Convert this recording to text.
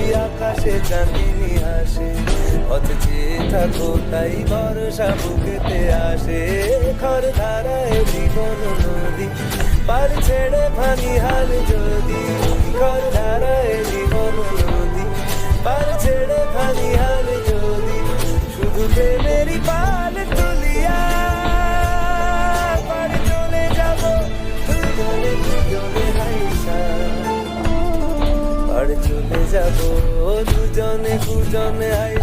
দেখি আকাশে চাঁদিনী হাসে, পথ চেয়ে থাকো তাই ভরসা বুকেতে আসে। খর ধারায় জীবন নদী, পার ছেড়ে ভাঙি হাল যদি। খর ধারায় জীবন নদী, পার ছেড়ে ভাঙি হাল যদি। শুধু প্রেমেরই পাল তুলিয়া পার চলে যাব দুজনে দুজনে হাইসা। পার চলে যাব দুজনে দুজনে হাইসা।